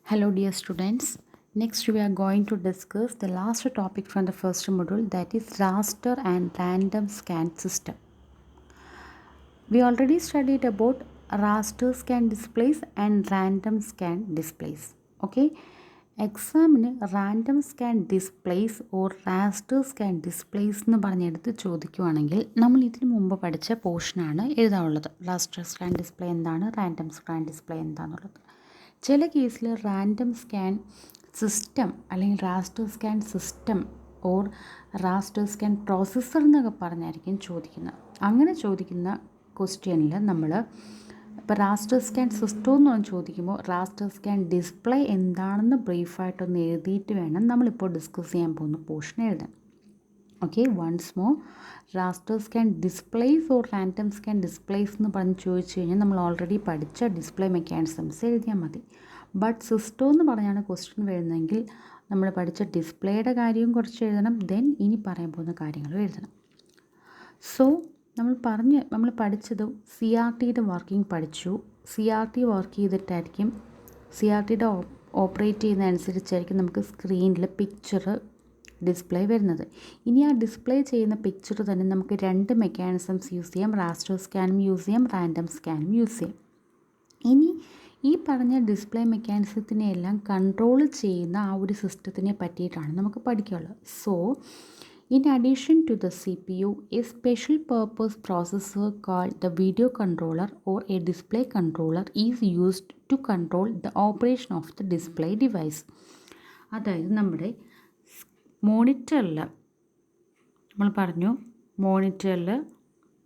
Hello dear students. Next we are going to discuss the last topic from the first module, that is raster and random scan system. We already studied about raster scan displays and random scan displays. Okay. എക്സാമിന് random scan displays or raster scan displays എന്ന് പറഞ്ഞെടുത്ത് ചോദിക്കുവാണെങ്കിൽ നമ്മൾ ഇതിനു മുമ്പ് പഠിച്ച പോർഷനാണ് എഴുതാനുള്ളത്. റാസ്റ്റർ സ്കാൻ ഡിസ്പ്ലേ എന്താണ്, റാൻഡം സ്കാൻ ഡിസ്പ്ലേ എന്താണെന്നുള്ളത്. ചില കേസിൽ റാൻഡം സ്കാൻ സിസ്റ്റം അല്ലെങ്കിൽ raster scan system or raster scan processor എന്നൊക്കെ പറഞ്ഞായിരിക്കും ചോദിക്കുന്നത്. അങ്ങനെ ചോദിക്കുന്ന ക്വസ്റ്റ്യനിൽ നമ്മൾ ഇപ്പോൾ റാസ്റ്റർ സ്കാൻ സിസ്റ്റം എന്ന് ചോദിക്കുമ്പോൾ റാസ്റ്റർ സ്കാൻ ഡിസ്പ്ലേ എന്താണെന്ന് ബ്രീഫായിട്ടൊന്ന് എഴുതിയിട്ട് വേണം നമ്മളിപ്പോൾ ഡിസ്കസ് ചെയ്യാൻ പോകുന്ന പോർഷൻ എഴുതാൻ. Okay, once more, raster scan displays or random scan displays എന്ന് പറഞ്ഞ് ചോദിച്ചു കഴിഞ്ഞാൽ നമ്മൾ ഓൾറെഡി പഠിച്ച ഡിസ്പ്ലേ മെക്കാനിസംസ് എഴുതിയാൽ മതി. ബട്ട് സിസ്റ്റം എന്ന് പറഞ്ഞാണ് ക്വസ്റ്റ്യൻ വരുന്നതെങ്കിൽ നമ്മൾ പഠിച്ച ഡിസ്പ്ലേയുടെ കാര്യവും കുറച്ച് എഴുതണം, ദെൻ ഇനി പറയാൻ പോകുന്ന കാര്യങ്ങളും എഴുതണം. സോ നമ്മൾ പഠിച്ചത് സി ആർ ടിയുടെ വർക്കിംഗ് പഠിച്ചു. സി ആർ ടി വർക്ക് ചെയ്തിട്ടായിരിക്കും, സി ആർ ടിയുടെ ഓപ്പറേറ്റ് ചെയ്യുന്നതനുസരിച്ചായിരിക്കും നമുക്ക് സ്ക്രീനിൽ പിക്ചർ ഡിസ്പ്ലേ വരുന്നത്. ഇനി ആ ഡിസ്പ്ലേ ചെയ്യുന്ന പിക്ചർ തന്നെ നമുക്ക് രണ്ട് മെക്കാനിസംസ് യൂസ് ചെയ്യാം. റാസ്റ്റർ സ്കാനും യൂസ് ചെയ്യാം, റാൻഡം സ്കാനും യൂസ് ചെയ്യാം. ഇനി ഈ പറഞ്ഞ ഡിസ്പ്ലേ മെക്കാനിസത്തിനെ എല്ലാം കൺട്രോൾ ചെയ്യുന്ന ആ ഒരു സിസ്റ്റത്തിനെ പറ്റിയിട്ടാണ് നമുക്ക് പഠിക്കാനുള്ളത്. So in addition to the CPU, a special purpose processor called the video controller or a display controller is used to control the operation of the display device. അതായത് നമ്മുടെ മോണിറ്ററിൽ നമ്മൾ പറഞ്ഞു, മോണിറ്ററിൽ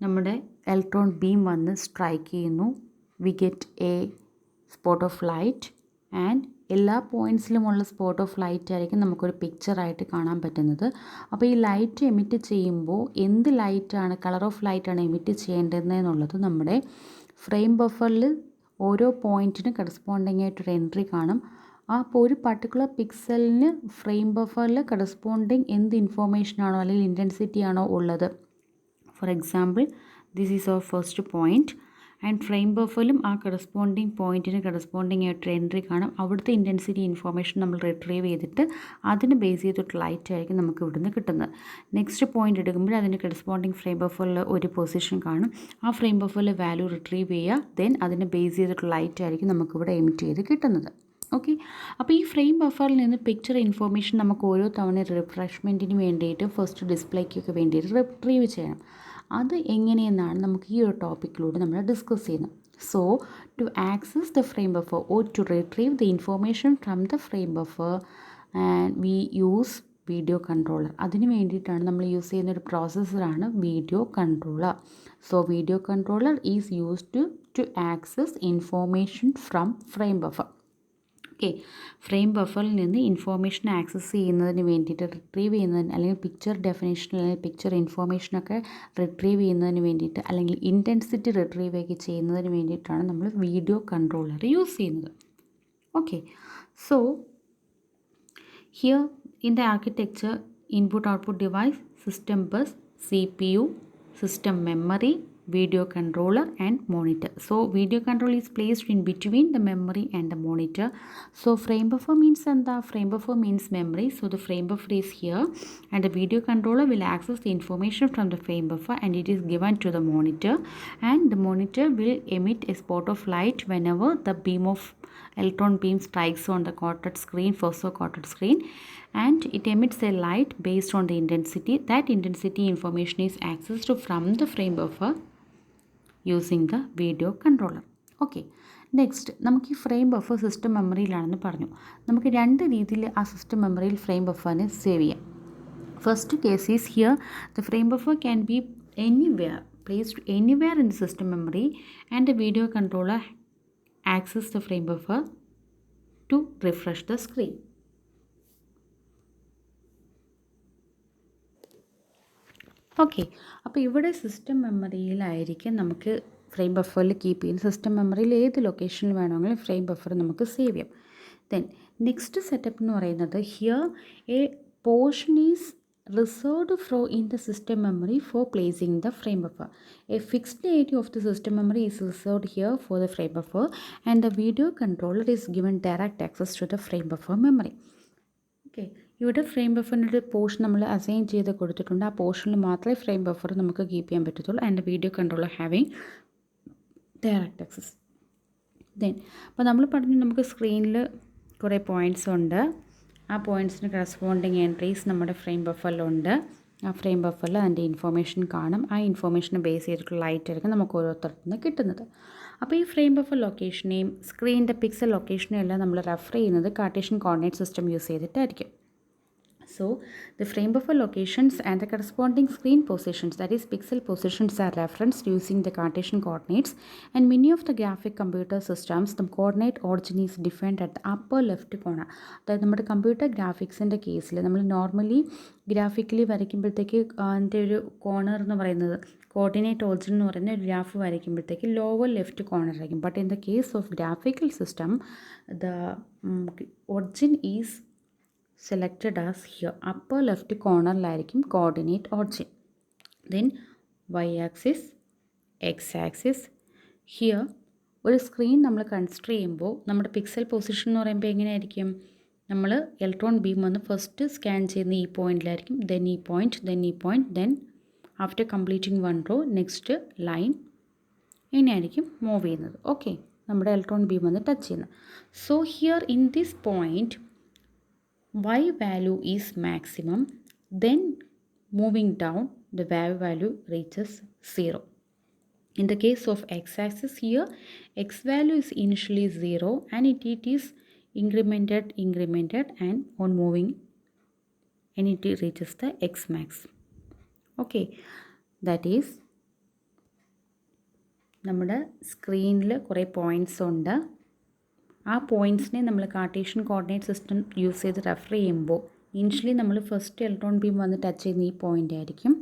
നമ്മുടെ ഇലക്ട്രോൺ ബീം വന്ന് സ്ട്രൈക്ക് ചെയ്യുന്നു, we get A spot of light and എല്ലാ പോയിൻറ്റ്സിലുമുള്ള spot of light ആയിരിക്കും നമുക്കൊരു പിക്ചറായിട്ട് കാണാൻ പറ്റുന്നത്. അപ്പോൾ ഈ ലൈറ്റ് എമിറ്റ് ചെയ്യുമ്പോൾ എന്ത് ലൈറ്റാണ്, കളർ ഓഫ് ലൈറ്റാണ് എമിറ്റ് ചെയ്യേണ്ടതെന്നുള്ളത് നമ്മുടെ ഫ്രെയിം ബഫറിൽ ഓരോ പോയിൻറ്റിന് കറസ്പോണ്ടിങ് ആയിട്ടൊരു എൻട്രി കാണും. അപ്പോൾ ഒരു പർട്ടിക്കുലർ പിക്സലിന് ഫ്രെയിം ബഫറിൽ കറസ്പോണ്ടിങ് എന്ത് ഇൻഫോർമേഷനാണോ അല്ലെങ്കിൽ ഇൻറ്റൻസിറ്റി ആണോ ഉള്ളത്, for example this is our first point and frame ബഫറിലും ആ കറസ്പോണ്ടിങ് പോയിൻറ്റിന് കറസ്പോണ്ടിങ് ആയിട്ടൊരു എൻട്രി കാണും. അവിടുത്തെ ഇൻറ്റൻസിറ്റി ഇൻഫോർമേഷൻ നമ്മൾ റിട്രീവ് ചെയ്തിട്ട് അതിന് ബേസ് ചെയ്തിട്ട് ലൈറ്റ് ആയിരിക്കും നമുക്ക് ഇവിടുന്ന് കിട്ടുന്നത്. നെക്സ്റ്റ് പോയിൻ്റ് എടുക്കുമ്പോൾ അതിന് കറസ്പോണ്ടിങ് ഫ്രെയിം ബഫറിൽ ഒരു പൊസിഷൻ കാണും. ആ ഫ്രെയിം ബഫറിൽ വാല്യൂ റിട്രീവ് ചെയ്യുക, ദെൻ അതിന് ബേസ് ചെയ്തിട്ടുള്ള ലൈറ്റ് ആയിരിക്കും നമുക്കിവിടെ എമിറ്റ് ചെയ്ത് കിട്ടുന്നത്. ഓക്കെ, അപ്പോൾ ഈ ഫ്രെയിം ബഫറിൽ നിന്ന് പിക്ചർ ഇൻഫോർമേഷൻ നമുക്ക് ഓരോ തവണ റിഫ്രഷ്മെൻറ്റിന് വേണ്ടിയിട്ട് ഫസ്റ്റ് ഡിസ്പ്ലേക്കൊക്കെ വേണ്ടിയിട്ട് റിട്രീവ് ചെയ്യണം. അത് എങ്ങനെയെന്നാണ് നമുക്ക് ഈ ഒരു ടോപ്പിക്കിലൂടെ നമ്മൾ ഡിസ്കസ് ചെയ്യുന്നത്. So to access the frame buffer or to retrieve the information from the frame buffer and we use video controller. അതിന് വേണ്ടിയിട്ടാണ് നമ്മൾ യൂസ് ചെയ്യുന്ന ഒരു പ്രോസസ്സറാണ് video controller. So video controller is used to access information from frame buffer. Okay, frame ബഫറിൽ നിന്ന് information access ചെയ്യുന്നതിന് വേണ്ടിയിട്ട്, റിട്രീവ് ചെയ്യുന്നതിന് അല്ലെങ്കിൽ പിക്ചർ ഡെഫിനേഷൻ അല്ലെങ്കിൽ പിക്ചർ ഇൻഫോർമേഷനൊക്കെ റിട്രീവ് ചെയ്യുന്നതിന് വേണ്ടിയിട്ട് അല്ലെങ്കിൽ ഇൻറ്റൻസിറ്റി റിട്രീവ് ഒക്കെ ചെയ്യുന്നതിന് വേണ്ടിയിട്ടാണ് നമ്മൾ വീഡിയോ കൺട്രോളർ യൂസ് ചെയ്യുന്നത്. Okay, so here in the architecture, input output device, system bus, CPU, system memory, video controller and monitor. So video controller is placed in between the memory and the monitor. So frame buffer means frame buffer means memory. So the frame buffer is here and the video controller will access the information from the frame buffer and it is given to the monitor, and the monitor will emit a spot of light whenever the beam of electron beam strikes on the quoted screen, first quoted screen, and it emits a light based on the intensity. That intensity information is accessed from the frame buffer using the video controller. Okay, next നമുക്ക് ഈ frame buffer system മെമ്മറിയിലാണെന്ന് പറഞ്ഞു. നമുക്ക് രണ്ട് രീതിയിൽ ആ system മെമ്മറിയിൽ frame ബഫറിനെ save ചെയ്യാം. First case is here the frame buffer can be anywhere, placed anywhere in the system memory and the video controller access the frame buffer to refresh the screen. Okay, അപ്പോൾ ഇവിടെ system മെമ്മറിയിലായിരിക്കും നമുക്ക് frame ബഫറിൽ keep ചെയ്യുന്ന, system മെമ്മറിയിൽ ഏത് ലൊക്കേഷനിൽ വേണമെങ്കിലും frame buffer നമുക്ക് save ചെയ്യാം. ദെൻ നെക്സ്റ്റ് സെറ്റപ്പ് എന്ന് പറയുന്നത് here A portion is reserved in the system memory for placing the frame buffer. A fixed area of the system memory is reserved here for the frame buffer, and the video controller is given direct access to the frame buffer memory. Okay, ഇവിടെ frame ബഫറിൻ്റെ ഒരു portion നമ്മൾ assign ചെയ്ത് കൊടുത്തിട്ടുണ്ട്. ആ പോർഷനിൽ മാത്രമേ frame buffer നമുക്ക് keep ചെയ്യാൻ പറ്റത്തുള്ളൂ. And video controller having direct access. Then അപ്പോൾ നമ്മൾ പറഞ്ഞു നമുക്ക് സ്ക്രീനിൽ കുറേ പോയിൻറ്റ്സ് ഉണ്ട്. ആ പോയിൻറ്റ്സിന് കറസ്പോണ്ടിങ് എൻട്രീസ് നമ്മുടെ ഫ്രെയിം ബഫറിലുണ്ട്. ആ ഫ്രെയിം ബഫറിൽ അതിൻ്റെ ഇൻഫോർമേഷൻ കാണും. ആ ഇൻഫോർമേഷനെ ബേസ് ചെയ്തിട്ടുള്ള ലൈറ്റ് ആയിരിക്കും നമുക്ക് ഓരോരുത്തരുടെ നിന്ന് കിട്ടുന്നത്. അപ്പോൾ ഈ ഫ്രെയിം ബഫർ ലൊക്കേഷനെയും സ്ക്രീനിൻ്റെ പിക്സൽ ലൊക്കേഷനെയും എല്ലാം നമ്മൾ റെഫർ ചെയ്യുന്നത് കാർട്ടീഷ്യൻ കോർഡിനേറ്റ് സിസ്റ്റം യൂസ് ചെയ്തിട്ടായിരിക്കും. So the frame buffer locations and the corresponding screen positions, that is pixel positions, are referenced using the Cartesian coordinates, and many of the graphic computer systems the coordinate origin is defined at the upper left corner. അതായത് നമ്മുടെ computer ഗ്രാഫിക്സിൻ്റെ കേസിൽ നമ്മൾ normally graphically വരയ്ക്കുമ്പോഴത്തേക്ക് അതിൻ്റെ ഒരു corner എന്ന് പറയുന്നത് coordinate origin എന്ന് പറയുന്ന ഒരു ഗ്രാഫ് വരയ്ക്കുമ്പോഴത്തേക്ക് ലോവർ ലെഫ്റ്റ് കോർണർ ആയിരിക്കും. But in the case of graphical system the origin is selected as here upper left corner ലായിരിക്കും coordinate origin. Then Y axis, X axis. Here ഒരു screen നമ്മൾ consider ചെയ്യുമ്പോൾ നമ്മുടെ പിക്സൽ പൊസിഷൻ എന്ന് പറയുമ്പോൾ എങ്ങനെയായിരിക്കും, നമ്മൾ ഇലക്ട്രോൺ ബീം വന്ന് ഫസ്റ്റ് സ്കാൻ ചെയ്യുന്ന ഈ പോയിൻറ്റിലായിരിക്കും. ദെൻ ഈ പോയിൻറ്റ്, ദെൻ ഈ point, then after completing one row next line, ഇങ്ങനെയായിരിക്കും മൂവ് ചെയ്യുന്നത്. ഓക്കെ, നമ്മുടെ ഇലക്ട്രോൺ ബീം വന്ന് ടച്ച് ചെയ്യുന്നത്. So here in this point y value is maximum, then moving down the y value reaches 0. In the case of x-axis here, x value is initially 0 and it is incremented and on moving and it reaches the x max. Okay, that is നമ്മുടെ സ്ക്രീനിൽ കുറേ points ഉണ്ട്. ആ പോയിൻറ്റ്സിനെ നമ്മൾ Cartesian coordinate system use ചെയ്ത് refer ചെയ്യുമ്പോൾ initially നമ്മൾ first electron beam വന്ന് ടച്ച് ചെയ്യുന്ന ഈ പോയിൻ്റ് ആയിരിക്കും.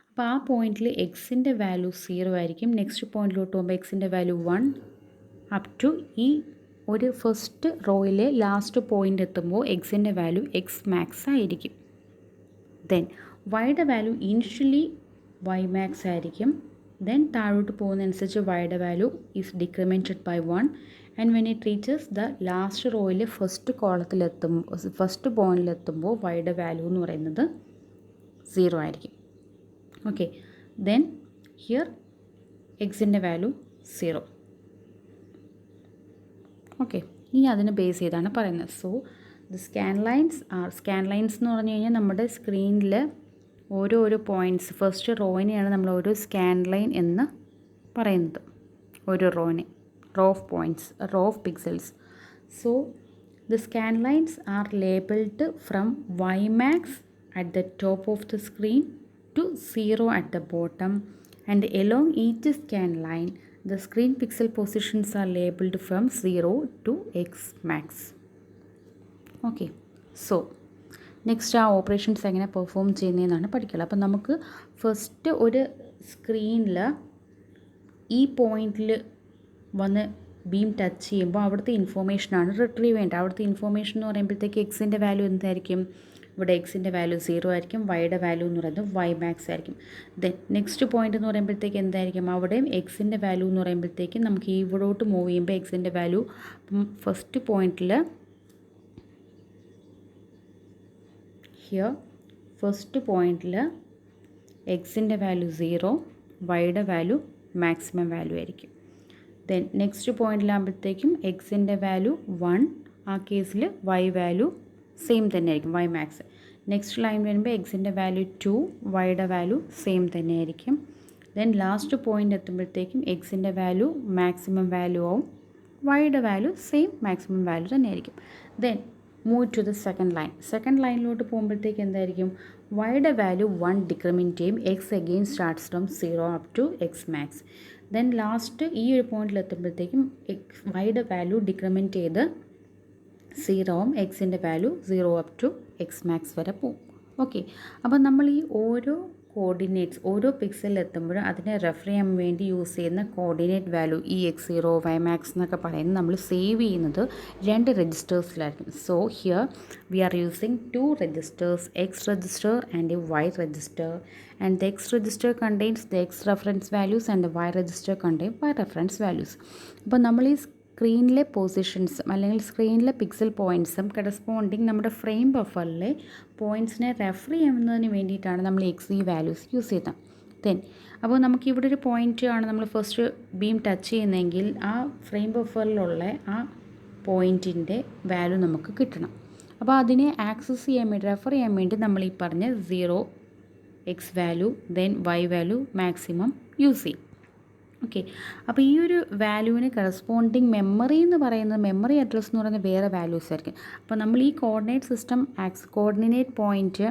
അപ്പോൾ ആ പോയിൻറ്റിൽ എക്സിൻ്റെ വാല്യൂ 0 ആയിരിക്കും. നെക്സ്റ്റ് പോയിൻറ്റിലോട്ട് പോകുമ്പോൾ എക്സിൻ്റെ വാല്യൂ 1 അപ് ടു ഈ ഒരു ഫസ്റ്റ് റോയിലെ ലാസ്റ്റ് പോയിൻ്റ് എത്തുമ്പോൾ എക്സിൻ്റെ വാല്യൂ എക്സ് മാക്സ് ആയിരിക്കും. ദെൻ വൈയുടെ വാല്യൂ ഇനിഷ്യലി വൈ മാക്സ് ആയിരിക്കും. ദെൻ താഴോട്ട് പോകുന്നതനുസരിച്ച് വൈയുടെ value is decremented by 1 and when it reaches the last റോയിൽ ഫസ്റ്റ് കോളത്തിലെത്തുമ്പോൾ ഫസ്റ്റ് പോയിൻറ്റിലെത്തുമ്പോൾ വൈയുടെ വാല്യൂ എന്ന് പറയുന്നത് 0 ആയിരിക്കും. ഓക്കെ, ദെൻ ഹിയർ എക്സിൻ്റെ വാല്യൂ 0. ഓക്കെ, ഇനി അതിനെ ബേസ് ചെയ്താണ് പറയുന്നത്. സോ ദ സ്കാൻ ലൈൻസ് എന്ന് പറഞ്ഞു കഴിഞ്ഞാൽ നമ്മുടെ സ്ക്രീനിൽ ഓരോ പോയിൻറ്റ്സ് ഫസ്റ്റ് റോയിനെയാണ് നമ്മൾ ഓരോ സ്കാൻ ലൈൻ എന്ന് പറയുന്നത്. ഓരോ റോയിനെ row of points, a row of pixels. So the scan lines are labeled from y max at the top of the screen to 0 at the bottom, and along each scan line the screen pixel positions are labeled from 0 to x max. Okay, so next ആ operations എങ്ങനെ perform ചെയ്യുന്നതെന്നാണ് പഠിക്കുക. അപ്പം നമുക്ക് first ഒരു സ്ക്രീനിൽ ഈ പോയിൻറ്റിൽ വന്ന് beam touch ചെയ്യുമ്പോൾ അവിടുത്തെ ഇൻഫോർമേഷനാണ് റിട്രീവ് ചെയ്യേണ്ടത്. അവിടുത്തെ ഇൻഫോർമേഷൻ എന്ന് പറയുമ്പോഴത്തേക്ക് എക്സിൻ്റെ വാല്യൂ എന്തായിരിക്കും, ഇവിടെ എക്സിൻ്റെ വാല്യൂ 0 ആയിരിക്കും. വൈയുടെ വാല്യൂ എന്ന് പറയുന്നത് വൈ മാക്സ് ആയിരിക്കും. ദെൻ നെക്സ്റ്റ് പോയിൻ്റ് എന്ന് പറയുമ്പോഴത്തേക്ക് എന്തായിരിക്കും, അവിടെയും എക്സിൻ്റെ വാല്യൂ എന്ന് പറയുമ്പോഴത്തേക്കും നമുക്ക് ഇവിടോട്ട് മൂവ് ചെയ്യുമ്പോൾ എക്സിൻ്റെ വാല്യൂ ഫസ്റ്റ് പോയിൻറ്റിൽ ഹിയർ ഫസ്റ്റ് പോയിൻറ്റിൽ എക്സിൻ്റെ വാല്യൂ 0, വൈയുടെ വാല്യൂ മാക്സിമം വാല്യൂ ആയിരിക്കും. ദെൻ നെക്സ്റ്റ് പോയിൻറ്റിലാകുമ്പോഴത്തേക്കും എക്സിൻ്റെ വാല്യൂ 1, ആ കേസിൽ വൈ വാല്യൂ സെയിം തന്നെ ആയിരിക്കും, വൈ മാക്സ്. നെക്സ്റ്റ് ലൈൻ വരുമ്പോൾ എക്സിൻ്റെ വാല്യൂ 2, വൈയുടെ വാല്യൂ സെയിം തന്നെ ആയിരിക്കും. ദെൻ ലാസ്റ്റ് പോയിൻ്റ് എത്തുമ്പോഴത്തേക്കും എക്സിൻ്റെ വാല്യൂ മാക്സിമം വാല്യൂ ആവും, വൈയുടെ വാല്യൂ സെയിം മാക്സിമം വാല്യൂ തന്നെ ആയിരിക്കും. Then move to the second ലൈനിലോട്ട് പോകുമ്പോഴത്തേക്ക് എന്തായിരിക്കും, വൈയുടെ വാല്യൂ 1 ഡിക്രിമെൻറ്റ് ചെയ്യും, X again starts from 0 up to X max. Then last ഈ ഒരു പോയിൻറ്റിലെത്തുമ്പോഴത്തേക്കും വൈയുടെ വാല്യൂ ഡിക്രിമെൻറ്റ് ചെയ്ത് 0 ആവും, എക്സിൻ്റെ value 0 up to X max വരെ പോവും. ഓക്കെ, അപ്പോൾ നമ്മൾ ഈ ഓരോ കോർഡിനേറ്റ്സ് ഓരോ പിക്സലിൽ എത്തുമ്പോഴും അതിനെ റെഫർ ചെയ്യാൻ വേണ്ടി യൂസ് ചെയ്യുന്ന കോർഡിനേറ്റ് വാല്യൂ ഈ x0 ymax എന്നൊക്കെ പറയുന്നത് നമ്മൾ സേവ് ചെയ്യുന്നത് 2 രജിസ്റ്റേഴ്സിലായിരിക്കും. So here we are using 2 registers, x register and a y register, and the x register contains the x reference values and the y register contains y reference values. അപ്പോൾ നമ്മൾ ഈ സ്ക്രീനിലെ പൊസിഷൻസും അല്ലെങ്കിൽ സ്ക്രീനിലെ pixel പോയിൻറ്റ്സും corresponding നമ്മുടെ frame ബഫറിലെ പോയിൻറ്റ്സിനെ refer ചെയ്യുന്നതിന് വേണ്ടിയിട്ടാണ് നമ്മൾ ഈ values use ചെയ്യുന്നത്. ദെൻ അപ്പോൾ നമുക്ക് ഇവിടെ ഒരു പോയിൻ്റ് ആണ് നമ്മൾ ഫസ്റ്റ് ബീം ടച്ച് ചെയ്യുന്നതെങ്കിൽ ആ ഫ്രെയിം ബഫറിലുള്ള ആ പോയിൻറ്റിൻ്റെ വാല്യൂ നമുക്ക് കിട്ടണം. അപ്പോൾ അതിനെ ആക്സസ് ചെയ്യാൻ വേണ്ടി റെഫർ ചെയ്യാൻ വേണ്ടി നമ്മൾ ഈ പറഞ്ഞ 0 x value then y value maximum use ചെയ്യും. ഓക്കെ, അപ്പോൾ ഈ ഒരു വാല്യൂവിന് കറസ്പോണ്ടിങ് മെമ്മറി എന്ന് പറയുന്നത്, മെമ്മറി അഡ്രസ്സ് എന്ന് പറയുന്നത് വേറെ വാല്യൂസ് ആയിരിക്കും. അപ്പോൾ നമ്മൾ ഈ coordinate system coordinate point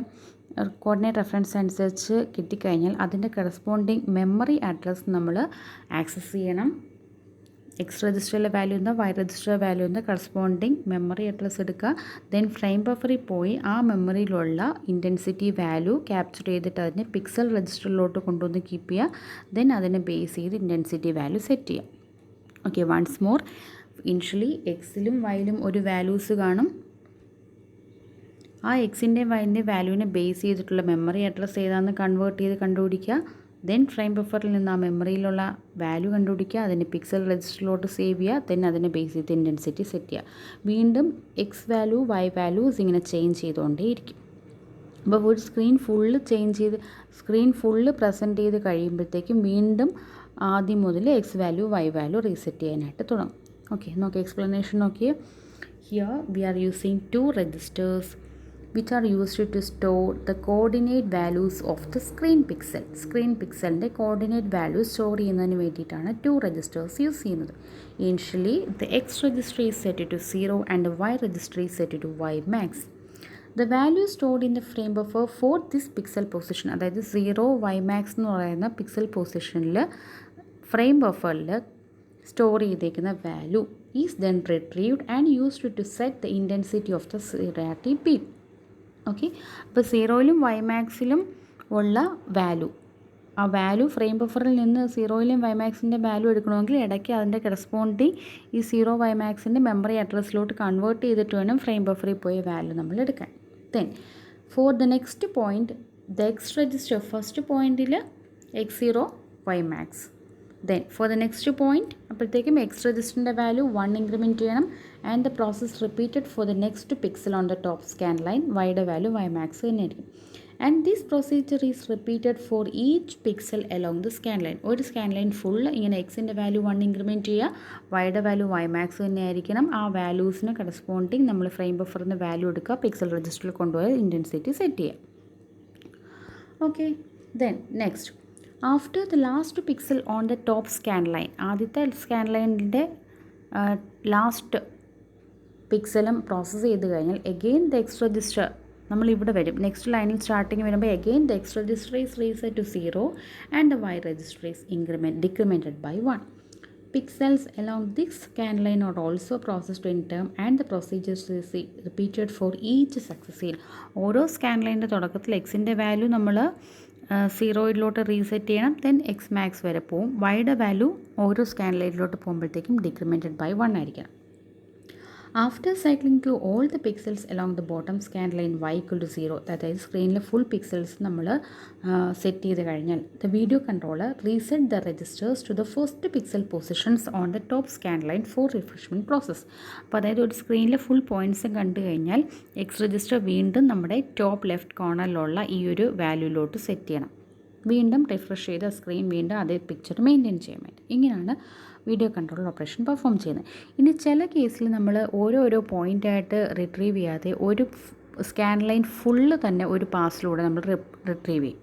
coordinate reference അനുസരിച്ച് കിട്ടിക്കഴിഞ്ഞാൽ അതിൻ്റെ കറസ്പോണ്ടിങ് മെമ്മറി അഡ്രസ്സ് നമ്മൾ ആക്സസ് ചെയ്യണം. എക്സ് രജിസ്റ്ററിലെ വാല്യൂ എന്താ, വൈ രജിസ്റ്റർ വാല്യൂ എന്താ, കറസ്പോണ്ടിങ് മെമ്മറി അഡ്രസ്സ് എടുക്കുക. ദെൻ ഫ്രെയിം ബഫറിൽ പോയി ആ മെമ്മറിയിലുള്ള ഇൻറ്റൻസിറ്റി വാല്യൂ ക്യാപ്ചർ ചെയ്തിട്ട് അതിനെ പിക്സൽ രജിസ്റ്ററിലോട്ട് കൊണ്ടുവന്ന് കീപ്പ് ചെയ്യുക. ദെൻ അതിനെ ബേസ് ചെയ്ത് ഇൻറ്റൻസിറ്റി വാല്യൂ സെറ്റ് ചെയ്യുക. ഓക്കെ, വൺസ് മോർ, ഇനിഷ്യലി എക്സിലും വൈയിലും ഒരു വാല്യൂസ് കാണും. ആ എക്സിൻ്റെ വൈൻ്റെ വാല്യൂവിനെ ബേസ് ചെയ്തിട്ടുള്ള മെമ്മറി അഡ്രസ്സ് ഏതാണെന്ന് കൺവേർട്ട് ചെയ്ത് കണ്ടുപിടിക്കുക. ദെൻ ഫ്രെയിം ബഫറിൽ നിന്ന് ആ മെമ്മറിയിലുള്ള വാല്യൂ കണ്ടുപിടിക്കുക, അതിനെ പിക്സൽ രജിസ്റ്ററിലോട്ട് സേവ് ചെയ്യുക. ദെൻ അതിനെ ബേസ് ചെയ്ത് ഇൻറ്റൻസിറ്റി സെറ്റ് ചെയ്യുക. വീണ്ടും എക്സ് വാല്യൂ വൈ വാല്യൂസ് ഇങ്ങനെ ചേഞ്ച് ചെയ്തുകൊണ്ടേയിരിക്കും. അപ്പോൾ ഒരു സ്ക്രീൻ ഫുള്ള് പ്രസൻറ്റ് ചെയ്ത് കഴിയുമ്പോഴത്തേക്കും വീണ്ടും ആദ്യം മുതൽ X value Y value reset ചെയ്യാനായിട്ട് തുടങ്ങും. ഓക്കെ, നോക്കി എക്സ്പ്ലനേഷൻ നോക്കിയേ. Here we are using 2 registers which are used to store the coordinate values of the screen pixel. Screen പിക്സലിൻ്റെ കോർഡിനേറ്റ് വാല്യൂ സ്റ്റോർ ചെയ്യുന്നതിന് വേണ്ടിയിട്ടാണ് 2 registers യൂസ് ചെയ്യുന്നത്. Initially the x register is set to 0 and the y register is set to y max. The value stored in the frame buffer for this pixel position, അതായത് 0 y max എന്ന് പറയുന്ന pixel പൊസിഷനിൽ frame ബഫറിൽ store ചെയ്തേക്കുന്ന value is then retrieved and used to set the intensity of the CRT beam. Okay, അപ്പോൾ 0ലും Y മാക്സിലും ഉള്ള value, ആ വാല്യൂ ഫ്രെയിം ബഫറിൽ നിന്ന് 0ലും വൈ മാക്സിൻ്റെ വാല്യൂ എടുക്കണമെങ്കിൽ ഇടയ്ക്ക് അതിൻ്റെ കറസ്പോണ്ടിങ് ഈ 0 വൈ മാക്സിൻ്റെ മെമ്മറി അഡ്രസ്സിലോട്ട് കൺവേർട്ട് ചെയ്തിട്ട് വേണം ഫ്രെയിം ബഫറിൽ പോയ വാല്യൂ നമ്മൾ എടുക്കാൻ. Then for the next point the X register, first പോയിൻറ്റിൽ x0 y max. Then for the next point അപ്പോഴത്തേക്കും എക്സ് രജിസ്റ്ററിൻ്റെ വാല്യൂ 1 ഇൻക്രിമെൻറ്റ് ചെയ്യണം. And the process repeated for the next pixel on the top scan line. വൈയുടെ value Y max തന്നെയായിരിക്കും. And this procedure is repeated for each pixel along the scan line. ഒരു scan line full ഇങ്ങനെ എക്സിൻ്റെ value 1 increment ചെയ്യുക, വൈയുടെ value Y max തന്നെയായിരിക്കണം. ആ വാല്യൂസിന് കറസ്പോണ്ടിങ് നമ്മൾ ഫ്രെയിം ബഫറിന് വാല്യൂ എടുക്കുക, പിക്സൽ രജിസ്റ്ററിൽ കൊണ്ടുപോയി ഇൻറ്റൻസിറ്റി സെറ്റ് ചെയ്യുക. Okay, then next after the last pixel on the top scan line, ആദ്യത്തെ സ്കാൻ ലൈനിൻ്റെ ലാസ്റ്റ് പിക്സലും പ്രോസസ്സ് ചെയ്ത് കഴിഞ്ഞാൽ എഗെയിൻ ദ എക്സ് രജിസ്റ്റർ നമ്മളിവിടെ വരും. നെക്സ്റ്റ് ലൈനിൽ സ്റ്റാർട്ടിങ് വരുമ്പോൾ again the X register is reset to 0 and the Y register is decremented by 1. Pixels along this scan line are also processed in turn and the procedure is repeated for each successive. ഓരോ scan ലൈനിൻ്റെ തുടക്കത്തിൽ എക്സിൻ്റെ value നമ്മൾ 0യിലോട്ട് reset ചെയ്യണം. Then X max വരെ പോവും. വൈയുടെ value ഓരോ സ്കാൻ ലൈനിലോട്ട് പോകുമ്പോഴത്തേക്കും ഡിക്രിമെൻറ്റഡ് ബൈ 1 ആയിരിക്കണം. After cycling through all the pixels along the bottom scan line y equal to 0, അതായത് സ്ക്രീനിലെ ഫുൾ പിക്സൽസ് നമ്മൾ സെറ്റ് ചെയ്ത് കഴിഞ്ഞാൽ the video controller reset the registers to the first pixel positions on the top scan line for refreshment process. അപ്പോൾ അതായത് ഒരു സ്ക്രീനിലെ full പോയിൻറ്റ്സും കണ്ടു കഴിഞ്ഞാൽ എക്സ് രജിസ്റ്റർ വീണ്ടും നമ്മുടെ ടോപ്പ് ലെഫ്റ്റ് കോർണറിലുള്ള ഈ ഒരു വാല്യൂയിലോട്ട് സെറ്റ് ചെയ്യണം. വീണ്ടും റിഫ്രഷ് ചെയ്ത സ്ക്രീൻ വീണ്ടും അതേ പിക്ചർ മെയിൻറ്റെയിൻ ചെയ്യാൻ പറ്റും. ഇങ്ങനെയാണ് വീഡിയോ കൺട്രോൾ ഓപ്പറേഷൻ പെർഫോം ചെയ്യുന്നത്. ഇനി ചില കേസിൽ നമ്മൾ ഓരോരോ പോയിൻ്റായിട്ട് റിട്രീവ് ചെയ്യാതെ ഒരു സ്കാൻ ലൈൻ ഫുള്ള് തന്നെ ഒരു പാസിലൂടെ നമ്മൾ റിട്രീവ് ചെയ്യും.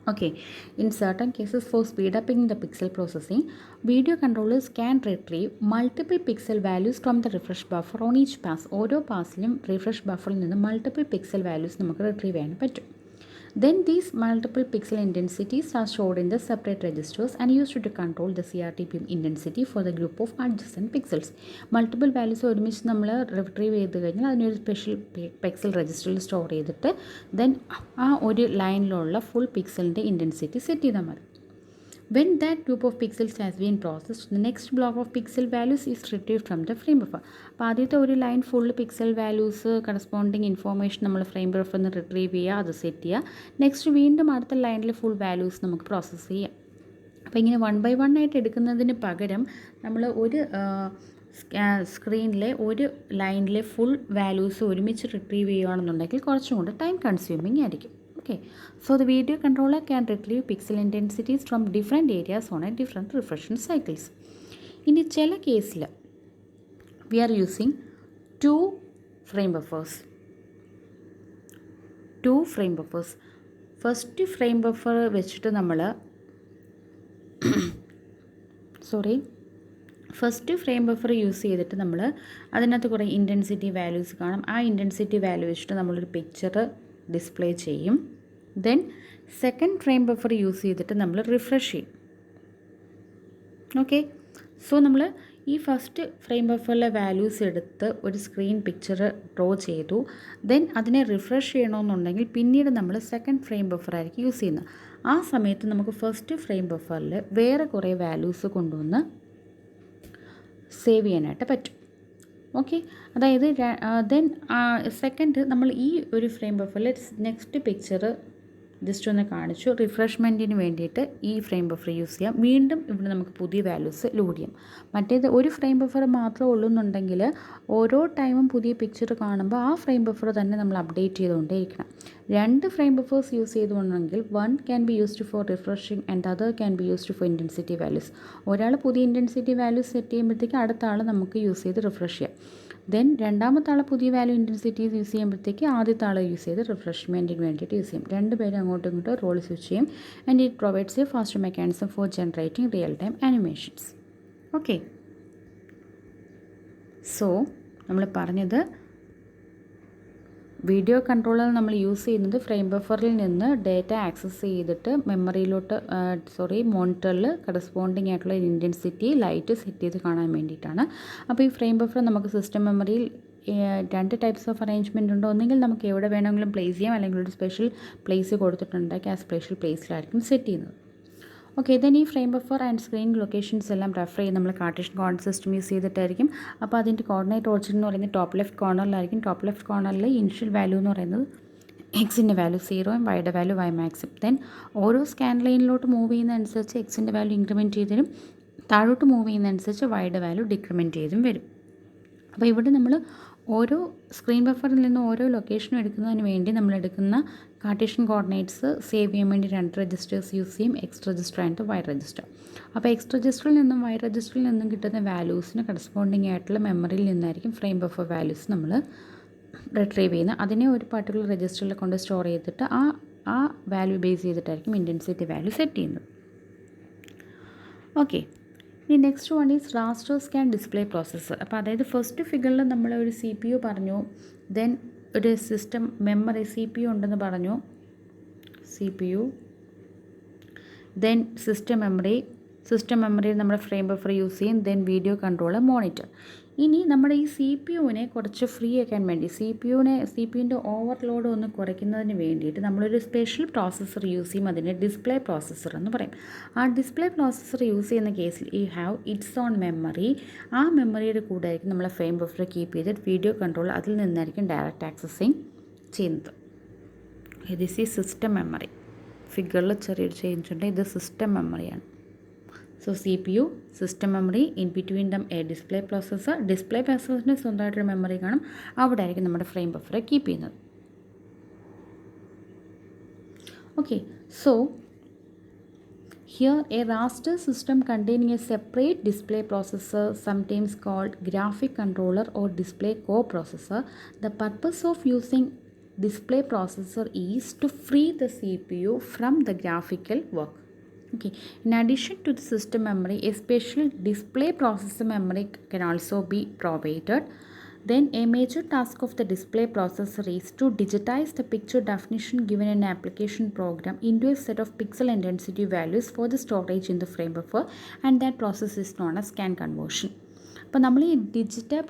Okay, in certain cases for speed up in the pixel processing, video controllers can retrieve multiple pixel values from the refresh buffer on each pass. ഓരോ പാസിലും റിഫ്രഷ് ബഫറിൽ നിന്ന് multiple pixel values നമുക്ക് retrieve ചെയ്യാൻ പറ്റും. Then these multiple pixel intensities are stored in the separate registers and used to control the CRT beam intensity for the group of adjacent pixels. Multiple values ഒരുമിച്ച് നമ്മൾ retrieve ചെയ്ത് കഴിഞ്ഞാൽ അതിനൊരു special pixel രജിസ്റ്ററിൽ store ചെയ്തിട്ട് then ആ ഒരു ലൈനിലുള്ള full പിക്സലിൻ്റെ intensity set ചെയ്താൽ മതി. When that group of pixels has been processed, the next block of pixel values is retrieved from the frame buffer. അപ്പോൾ ആദ്യത്തെ ഒരു line full pixel values corresponding information നമ്മൾ frame ബഫറിൽ നിന്ന് റിട്രീവ് ചെയ്യുക, അത് സെറ്റ് ചെയ്യുക. നെക്സ്റ്റ് വീണ്ടും അടുത്ത ലൈനിൽ ഫുൾ വാല്യൂസ് നമുക്ക് പ്രോസസ്സ് ചെയ്യാം. അപ്പോൾ ഇങ്ങനെ 1 by 1 ആയിട്ട് എടുക്കുന്നതിന് പകരം നമ്മൾ ഒരു സ്ക്രീനിലെ ഒരു ലൈനിലെ ഫുൾ വാല്യൂസ് ഒരുമിച്ച് റിട്രീവ് ചെയ്യുകയാണെന്നുണ്ടെങ്കിൽ കുറച്ചും കൂടെ ടൈം കൺസ്യൂമിങ് ആയിരിക്കും. Okay, so the video controller can retrieve pixel intensities from different areas on a different refreshing cycles. In the ചില കേസിൽ we are using two frame buffers. First frame buffer വെച്ചിട്ട് നമ്മൾ first frame buffer use ചെയ്തിട്ട് നമ്മൾ അതിനകത്ത് കുറേ intensity values കാണും. ആ ഇൻറ്റൻസിറ്റി വാല്യൂ വെച്ചിട്ട് നമ്മളൊരു പിക്ചർ ഡിസ്പ്ലേ ചെയ്യും. Then second frame buffer use ചെയ്തിട്ട് നമ്മൾ റിഫ്രഷ് ചെയ്യും. ഓക്കെ, സോ നമ്മൾ ഈ ഫസ്റ്റ് ഫ്രെയിം ബഫറിലെ വാല്യൂസ് എടുത്ത് ഒരു സ്ക്രീൻ പിക്ചർ ഡ്രോ ചെയ്തു. ദെൻ അതിനെ റിഫ്രഷ് ചെയ്യണമെന്നുണ്ടെങ്കിൽ പിന്നീട് നമ്മൾ സെക്കൻഡ് ഫ്രെയിം ബഫറായിരിക്കും യൂസ് ചെയ്യുന്നത്. ആ സമയത്ത് നമുക്ക് ഫസ്റ്റ് ഫ്രെയിം ബഫറിൽ വേറെ കുറേ വാല്യൂസ് കൊണ്ടുവന്ന് സേവ് ചെയ്യാനായിട്ട് പറ്റും. ഓക്കെ, അതായത് ദെൻ സെക്കൻഡ് നമ്മൾ ഈ ഒരു ഫ്രെയിം ബഫറിൽ നെക്സ്റ്റ് പിക്ചർ ജസ്റ്റ് ഒന്ന് കാണിച്ചു, റിഫ്രഷ്മെൻറ്റിന് വേണ്ടിയിട്ട് ഈ ഫ്രെയിം ബഫർ യൂസ് ചെയ്യാം. വീണ്ടും ഇവിടെ നമുക്ക് പുതിയ വാല്യൂസ് ലോഡ് ചെയ്യാം. മറ്റേത് ഒരു ഫ്രെയിം ബഫർ മാത്രമേ ഉള്ളൂ എന്നുണ്ടെങ്കിൽ ഓരോ ടൈമും പുതിയ പിക്ചർ കാണുമ്പോൾ ആ ഫ്രെയിം ബഫർ തന്നെ നമ്മൾ അപ്ഡേറ്റ് ചെയ്തുകൊണ്ടേയിരിക്കണം. രണ്ട് ഫ്രെയിം ബഫേഴ്സ് യൂസ് ചെയ്തുകൊണ്ടെങ്കിൽ one can be used for refreshing and other can be used for intensity values. ഒരാൾ പുതിയ ഇൻറ്റൻസിറ്റി വാല്യൂസ് സെറ്റ് ചെയ്യുമ്പോഴത്തേക്ക് അടുത്ത ആൾ നമുക്ക് യൂസ് ചെയ്ത് റിഫ്രഷ് ചെയ്യാം. ദെൻ രണ്ടാമത്തെ ആൾ പുതിയ വാല്യൂ ഇൻറ്റൻസിറ്റീസ് യൂസ് ചെയ്യുമ്പോഴത്തേക്ക് ആദ്യത്തെ ആൾ യൂസ് ചെയ്ത് റിഫ്രഷ്മെൻറ്റിന് വേണ്ടിയിട്ട് യൂസ് ചെയ്യും. രണ്ടുപേരും അങ്ങോട്ടും ഇങ്ങോട്ടും റോൾ സ്വിച്ച് ചെയ്യും. And it provides a faster mechanism for generating real time animations. Okay, so നമ്മൾ പറഞ്ഞത് വീഡിയോ കൺട്രോളർ നമ്മൾ യൂസ് ചെയ്യുന്നത് ഫ്രെയിം ബഫറിൽ നിന്ന് ഡേറ്റ ആക്സസ് ചെയ്തിട്ട് മെമ്മറിയിലോട്ട് മോണിറ്ററിൽ കറസ്പോണ്ടിങ് ആയിട്ടുള്ള ഇൻറ്റൻസിറ്റി ലൈറ്റ് സെറ്റ് ചെയ്ത് കാണാൻ വേണ്ടിയിട്ടാണ്. അപ്പോൾ ഈ ഫ്രെയിം ബഫർ നമുക്ക് സിസ്റ്റം മെമ്മറിയിൽ രണ്ട് ടൈപ്സ് ഓഫ് അറേഞ്ച്മെൻറ്റ് ഉണ്ട്. ഒന്നെങ്കിൽ നമുക്ക് എവിടെ വേണമെങ്കിലും പ്ലേസ് ചെയ്യാം, അല്ലെങ്കിൽ ഒരു സ്പെഷ്യൽ പ്ലേസ് കൊടുത്തിട്ടുണ്ടെങ്കിൽ ആ സ്പെഷ്യൽ പ്ലേസിലായിരിക്കും സെറ്റ് ചെയ്യുന്നത്. ഓക്കെ, ദെൻ ഈ frame buffer and screen locations എല്ലാം റെഫർ ചെയ്ത് നമ്മൾ കാർട്ടീഷ്യൻ കോർഡിനേറ്റ് സിസ്റ്റം യൂസ് ചെയ്തിട്ടായിരിക്കും. അപ്പോൾ അതിൻ്റെ കോർഡിനേറ്റ് ഓറിജിൻ എന്ന് പറയുന്നത് ടോപ്പ് ലെഫ്റ്റ് കോർണറിലായിരിക്കും. ടോപ്പ് ലെഫ്റ്റ് കോർണറിൽ ഇനിഷ്യൽ വാല്യൂ എന്ന് പറയുന്നത് എക്സിൻ്റെ വാല്യൂ 0 വൈയുടെ വാല്യൂ y മാക്സിം. ദെൻ ഓരോ സ്കാൻ ലൈനിലോട്ട് മൂവ് ചെയ്യുന്നതനുസരിച്ച് എക്സിൻ്റെ വാല്യൂ ഇൻക്രിമെൻറ്റ് ചെയ്തരും, താഴോട്ട് മൂവ് ചെയ്യുന്നതനുസരിച്ച് വൈയുടെ വാല്യൂ ഡിക്രിമെൻറ്റ് ചെയ്തും വരും. അപ്പോൾ ഇവിടെ നമ്മൾ ഓരോ സ്ക്രീൻ ബഫറിൽ നിന്ന് ഓരോ ലൊക്കേഷനും എടുക്കുന്നതിന് വേണ്ടി നമ്മൾ എടുക്കുന്ന കാർട്ടീഷ്യൻ കോർഡിനേറ്റ്സ് സേവ് ചെയ്യാൻ വേണ്ടി രണ്ട് രജിസ്റ്റേഴ്സ് യൂസ് ചെയ്യും, X register and Y register. അപ്പോൾ എക്സ് രജിസ്റ്ററിൽ നിന്നും വൈ രജിസ്റ്ററിൽ നിന്നും കിട്ടുന്ന വാല്യൂസിന് കറസ്പോണ്ടിങ് ആയിട്ടുള്ള മെമ്മറിയിൽ നിന്നായിരിക്കും ഫ്രെയിം ബഫർ വാല്യൂസ് നമ്മൾ റിട്രീവ് ചെയ്യുന്നത്. അതിനെ ഒരു പർട്ടിക്കുലർ രജിസ്റ്ററിൽ കൊണ്ട് സ്റ്റോർ ചെയ്തിട്ട് ആ വാല്യൂ ബേസ് ചെയ്തിട്ടായിരിക്കും ഇൻറ്റൻസിറ്റി വാല്യൂ സെറ്റ് ചെയ്യുന്നത്. ഓക്കെ, ഇനി next one is raster scan display processor. അപ്പോൾ അതായത് ഫസ്റ്റ് ഫിഗറിൽ നമ്മൾ ഒരു CPU പറഞ്ഞു, ദെൻ ഒരു സിസ്റ്റം മെമ്മറി CPU ഉണ്ടെന്ന് പറഞ്ഞു, CPU, ദെൻ സിസ്റ്റം മെമ്മറിയിൽ നമ്മുടെ ഫ്രെയിം ബഫർ യൂസ് ചെയ്യും, ദെൻ വീഡിയോ കൺട്രോളർ, മോണിറ്റർ. ഇനി നമ്മുടെ ഈ CPUവിനെ കുറച്ച് ഫ്രീ ആക്കാൻ വേണ്ടി CPUവിൻ്റെ ഓവർലോഡ് ഒന്ന് കുറയ്ക്കുന്നതിന് വേണ്ടിയിട്ട് നമ്മളൊരു സ്പെഷ്യൽ പ്രോസസ്സർ യൂസ് ചെയ്യും. അതിനെ ഡിസ്പ്ലേ പ്രോസസ്സർ എന്ന് പറയും. ആ ഡിസ്പ്ലേ പ്രോസസ്സർ യൂസ് ചെയ്യുന്ന കേസിൽ ഈ ഹാവ് ഇറ്റ്സ് ഓൺ മെമ്മറി. ആ മെമ്മറിയുടെ കൂടെ ആയിരിക്കും നമ്മളെ ഫ്രെയിം ബഫർ കീപ്പ് ചെയ്തിട്ട് വീഡിയോ കൺട്രോൾ അതിൽ നിന്നായിരിക്കും ഡയറക്റ്റ് ആക്സസിങ് ചെയ്യുന്നത്. ദിസ് ഈ സിസ്റ്റം മെമ്മറി. ഫിഗറിൽ ചെറിയൊരു ചേഞ്ച് ഉണ്ട്, ഇത് സിസ്റ്റം മെമ്മറിയാണ്. So CPU, system memory, in between them a display പ്രോസസ്സറിൻ്റെ സ്വന്തമായിട്ടൊരു മെമ്മറി കാണും. അവിടെ ആയിരിക്കും നമ്മുടെ ഫ്രെയിം ബഫറെ കീപ്പ് ചെയ്യുന്നത്. Okay, so here a raster system containing a separate display processor, sometimes called graphic controller or display coprocessor. The purpose of using display processor is to free the CPU from the graphical work. Okay. In addition to the system memory, a special display processor memory can also be provided. Then a major task of the display processor is to digitize the picture definition given in an application program into a set of pixel intensity values for the storage in the frame buffer, and that process is known as scan conversion. അപ്പോൾ നമ്മൾ ഈ display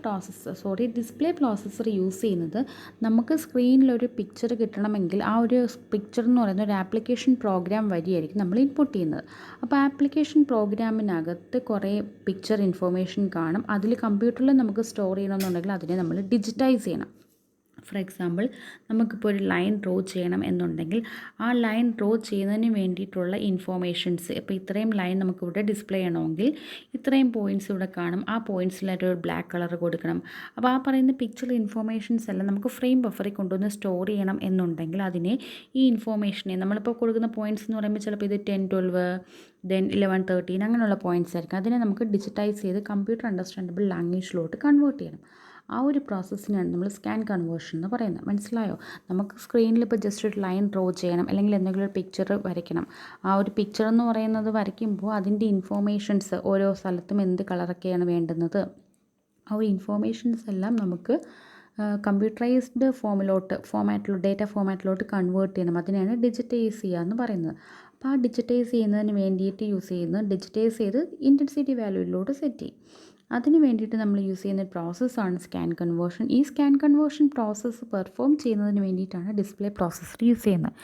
processor use ചെയ്യുന്നത് നമുക്ക് സ്ക്രീനിലൊരു picture കിട്ടണമെങ്കിൽ ആ ഒരു picture എന്ന് പറയുന്ന ഒരു ആപ്ലിക്കേഷൻ പ്രോഗ്രാം വഴിയായിരിക്കും നമ്മൾ ഇൻപുട്ട് ചെയ്യുന്നത്. അപ്പോൾ ആപ്ലിക്കേഷൻ പ്രോഗ്രാമിനകത്ത് കുറേ പിക്ചർ ഇൻഫോർമേഷൻ കാണും. അതിൽ കമ്പ്യൂട്ടറിൽ നമുക്ക് സ്റ്റോർ ചെയ്യണമെന്നുണ്ടെങ്കിൽ അതിനെ നമ്മൾ ഡിജിറ്റൈസ് ചെയ്യണം. ഫോർ എക്സാമ്പിൾ, നമുക്കിപ്പോൾ ഒരു ലൈൻ ഡ്രോ ചെയ്യണം എന്നുണ്ടെങ്കിൽ ആ ലൈൻ ഡ്രോ ചെയ്യുന്നതിന് വേണ്ടിയിട്ടുള്ള ഇൻഫോർമേഷൻസ്, ഇപ്പോൾ ഇത്രയും ലൈൻ നമുക്കിവിടെ ഡിസ്പ്ലേ ചെയ്യണമെങ്കിൽ ഇത്രയും പോയിൻറ്റ്സ് ഇവിടെ കാണും. ആ പോയിൻറ്റ്സിലായിട്ട് ഒരു ബ്ലാക്ക് കളർ കൊടുക്കണം. അപ്പോൾ ആ പറയുന്ന പിക്ചർ ഇൻഫോർമേഷൻസ് എല്ലാം നമുക്ക് ഫ്രെയിം ബഫറിൽ കൊണ്ടുവന്ന് സ്റ്റോർ ചെയ്യണം എന്നുണ്ടെങ്കിൽ അതിനെ ഈ ഇൻഫോർമേഷനെ നമ്മളിപ്പോൾ കൊടുക്കുന്ന പോയിൻറ്റ്സ് എന്ന് പറയുമ്പോൾ ചിലപ്പോൾ ഇത് 10, 12, ദെൻ 11, 13 അങ്ങനെയുള്ള പോയിൻറ്റ്സ് ആയിരിക്കും. അതിനെ നമുക്ക് ഡിജിറ്റൈസ് ചെയ്ത് കമ്പ്യൂട്ടർ അണ്ടർസ്റ്റാൻഡബിൾ ലാംഗ്വേജിലോട്ട് കൺവേർട്ട് ചെയ്യണം. ആ ഒരു പ്രോസസ്സിനാണ് നമ്മൾ സ്കാൻ കൺവേർഷൻ എന്ന് പറയുന്നത്. മനസ്സിലായോ? നമുക്ക് സ്ക്രീനിൽ ഇപ്പോൾ ജസ്റ്റ് ഒരു ലൈൻ ഡ്രോ ചെയ്യണം, അല്ലെങ്കിൽ എന്തെങ്കിലും ഒരു പിക്ചർ വരയ്ക്കണം. ആ ഒരു പിക്ചർ എന്ന് പറയുന്നത് വരയ്ക്കുമ്പോൾ അതിൻ്റെ ഇൻഫോർമേഷൻസ്, ഓരോ സ്ഥലത്തും എന്ത് കളറൊക്കെയാണ് വേണ്ടുന്നത്, ആ ഒരു ഇൻഫോർമേഷൻസ് എല്ലാം നമുക്ക് കമ്പ്യൂട്ടറൈസ്ഡ് ഡേറ്റ ഫോമാറ്റിലോട്ട് കൺവേർട്ട് ചെയ്യണം. അതിനെയാണ് ഡിജിറ്റൈസ് ചെയ്യുക എന്ന് പറയുന്നത്. അപ്പോൾ ആ ഡിജിറ്റൈസ് ചെയ്യുന്നതിന് വേണ്ടിയിട്ട് യൂസ് ചെയ്യുന്നത്, ഡിജിറ്റൈസ് ചെയ്ത് ഇൻറ്റൻസിറ്റി വാല്യൂയിലോട്ട് സെറ്റ് ചെയ്യും. അതിന് വേണ്ടിയിട്ട് നമ്മൾ യൂസ് ചെയ്യുന്ന പ്രോസസ്സാണ് സ്കാൻ കൺവേർഷൻ. ഈ സ്കാൻ കൺവേർഷൻ പ്രോസസ്സ് പെർഫോം ചെയ്യുന്നതിന് വേണ്ടിയിട്ടാണ് ഡിസ്പ്ലേ പ്രോസസ്സർ യൂസ് ചെയ്യുന്നത്.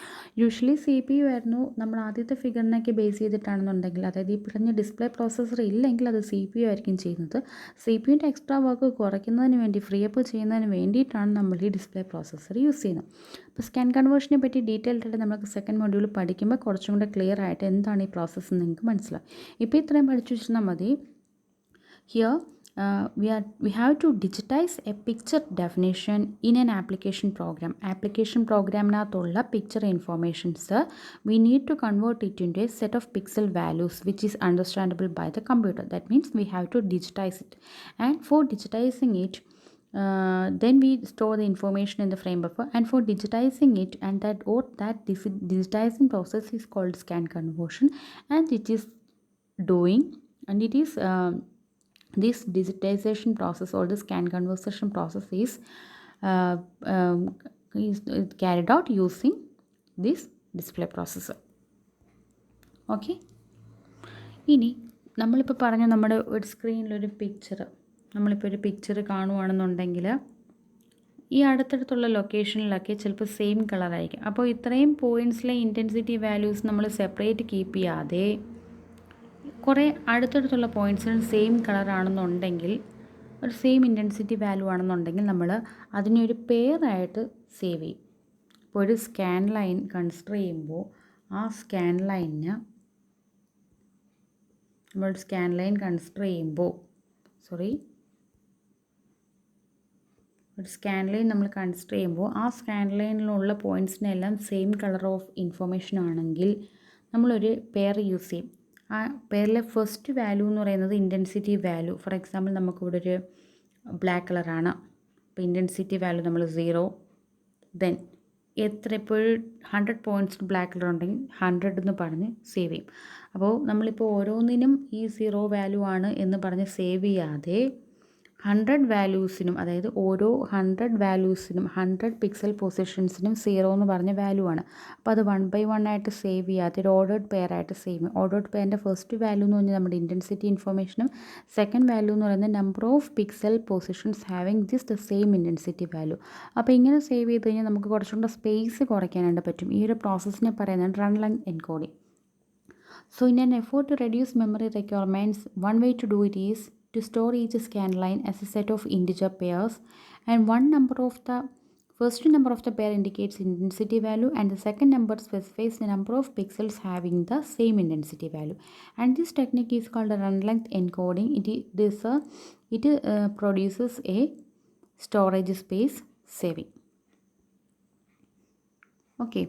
യൂഷ്വലി CPU ആയിരുന്നു നമ്മൾ ആദ്യത്തെ ഫിഗറിനൊക്കെ ബേസ് ചെയ്തിട്ടാണെന്നുണ്ടെങ്കിൽ, അതായത് ഈ പറഞ്ഞ ഡിസ്പ്ലേ പ്രോസസ്സർ ഇല്ലെങ്കിൽ അത് CPU ആയിരിക്കും ചെയ്യുന്നത്. CPUവിൻ്റെ എക്സ്ട്രാ വർക്ക് കുറയ്ക്കുന്നതിന് വേണ്ടി, ഫ്രീ അപ്പ് ചെയ്യുന്നതിന് വേണ്ടിയിട്ടാണ് നമ്മൾ ഈ ഡിസ്പ്ലേ പ്രോസസ്സർ യൂസ് ചെയ്യുന്നത്. അപ്പോൾ സ്കാൻ കൺവേർഷനെ പറ്റി ഡീറ്റെയിൽഡ് ആയിട്ട് നമുക്ക് സെക്കൻഡ് മൊഡ്യൂൾ പഠിക്കുമ്പോൾ കുറച്ചും കൂടെ ക്ലിയർ ആയിട്ട് എന്താണ് ഈ പ്രോസസ്സ് എന്ന് നിങ്ങൾക്ക് മനസ്സിലാവും. ഇപ്പോൾ ഇത്രയും പഠിച്ചു വെച്ചാൽ മതി. Here we have to digitize a picture definition in an application program. Application programനകത്തുള്ള picture informations we need to convert it into a set of pixel values which is understandable by the computer. That means we have to digitize it, and for digitizing it then we store the information in the frame buffer, and for digitizing it, and that digitizing process is called scan conversion, and it is this digitization process or the scan conversion process is carried out using this display processor. Okay, ഇനി നമ്മളിപ്പോൾ പറഞ്ഞ നമ്മുടെ ഒരു സ്ക്രീനിലൊരു നമ്മളിപ്പോൾ ഒരു picture കാണുവാണെന്നുണ്ടെങ്കിൽ ഈ അടുത്തടുത്തുള്ള ലൊക്കേഷനിലൊക്കെ ചിലപ്പോൾ same കളറായിരിക്കും. അപ്പോൾ ഇത്രയും പോയിൻറ്റ്സിലെ ഇൻറ്റൻസിറ്റി വാല്യൂസ് നമ്മൾ സെപ്പറേറ്റ് കീപ്പ് ചെയ്യാതെ കുറേ അടുത്തടുത്തുള്ള പോയിൻറ്റ്സിന് സെയിം കളറാണെന്നുണ്ടെങ്കിൽ, ഒരു സെയിം ഇൻറ്റൻസിറ്റി വാല്യൂ ആണെന്നുണ്ടെങ്കിൽ നമ്മൾ അതിനെ ഒരു പെയറായിട്ട് സേവ് ചെയ്യും. ഇപ്പോൾ ഒരു സ്കാൻ ലൈൻ കൺസിഡർ ചെയ്യുമ്പോൾ ആ സ്കാൻ ലൈനിന് നമ്മൾ കൺസിഡർ ചെയ്യുമ്പോൾ ആ സ്കാൻ ലൈനിലുള്ള പോയിൻറ്റ്സിനെല്ലാം സെയിം കളർ ഓഫ് ഇൻഫോർമേഷൻ ആണെങ്കിൽ നമ്മളൊരു പെയർ യൂസ് ചെയ്യും. ആ പേരിലെ ഫസ്റ്റ് വാല്യൂ എന്ന് പറയുന്നത് ഇൻറ്റൻസിറ്റി വാല്യൂ. ഫോർ എക്സാമ്പിൾ നമുക്കിവിടെ ഒരു ബ്ലാക്ക് കളറാണ്, അപ്പോൾ ഇൻറ്റൻസിറ്റി വാല്യൂ നമ്മൾ 0. ദെൻ ഇപ്പോൾ 100 പോയിൻറ്റ്സ് ബ്ലാക്ക് കളർ ഉണ്ടെങ്കിൽ 100 എന്ന് പറഞ്ഞ് സേവ് ചെയ്യും. അപ്പോൾ നമ്മളിപ്പോൾ ഓരോന്നിനും ഈ 0 വാല്യൂ ആണ് എന്ന് പറഞ്ഞ് സേവ് ചെയ്യാതെ 100 വാല്യൂസിനും, അതായത് ഓരോ 100 വാല്യൂസിനും 100 പിക്സൽ പൊസിഷൻസിനും 0 എന്ന് പറഞ്ഞ വാല്യൂ ആണ്. അപ്പോൾ അത് 1 by 1 ആയിട്ട് സേവ് ചെയ്യാതെ ഒരു ഓർഡേർഡ് പെയർ ആയിട്ട് സേവ് ചെയ്യും. ഓർഡേർഡ് പെയറിൻ്റെ ഫസ്റ്റ് വാല്യൂ എന്ന് പറഞ്ഞാൽ നമ്മുടെ ഇൻറ്റൻസിറ്റി ഇൻഫോർമേഷനും, സെക്കൻഡ് വാല്യൂ എന്ന് പറയുന്നത് number of pixel positions having the same intensity value. അപ്പോൾ ഇങ്ങനെ സേവ് ചെയ്ത് കഴിഞ്ഞാൽ നമുക്ക് കുറച്ചും കൂടെ സ്പേസ് കുറയ്ക്കാനായിട്ട് പറ്റും. ഈ ഒരു പ്രോസസ്സിനെ പറയുന്നത് run length encoding. So in an effort to reduce memory requirements, one way to do it is to store each scan line as a set of integer pairs, and first number of the pair indicates intensity value, and the second number specifies the number of pixels having the same intensity value. And this technique is called run length encoding. It produces a storage space saving. Okay,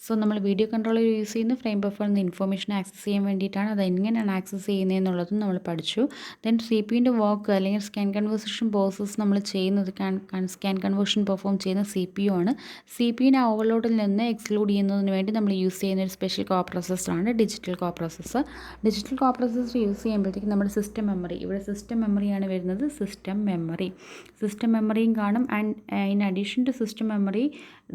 so നമ്മൾ video controller use ചെയ്യുന്ന frame ബഫറിൽ നിന്ന് information access ചെയ്യാൻ വേണ്ടിയിട്ടാണ്. അത് എങ്ങനെയാണ് access ചെയ്യുന്നതെന്നുള്ളതും നമ്മൾ പഠിച്ചു. ദെൻ സി പി യുൻ്റെ വർക്ക് അല്ലെങ്കിൽ സ്കാൻ കൺവേർഷൻ പ്രോസസ്സ് നമ്മൾ ചെയ്യുന്നത് സ്കാൻ കൺവേർഷൻ പെർഫോം ചെയ്യുന്ന സി പി യു ആണ്. സി പി യുവിനെ ഓവർലോഡിൽ നിന്ന് എക്സ്ക്ലൂഡ് ചെയ്യുന്നതിന് വേണ്ടി നമ്മൾ യൂസ് ചെയ്യുന്ന ഒരു സ്പെഷ്യൽ കോ പ്രോസസ്സറാണ് digital co processor. Digital co processor use ചെയ്യുമ്പോഴത്തേക്കും നമ്മുടെ സിസ്റ്റം മെമ്മറി, ഇവിടെ സിസ്റ്റം മെമ്മറിയാണ് വരുന്നത്. സിസ്റ്റം മെമ്മറിയും കാണും. And in addition to system memory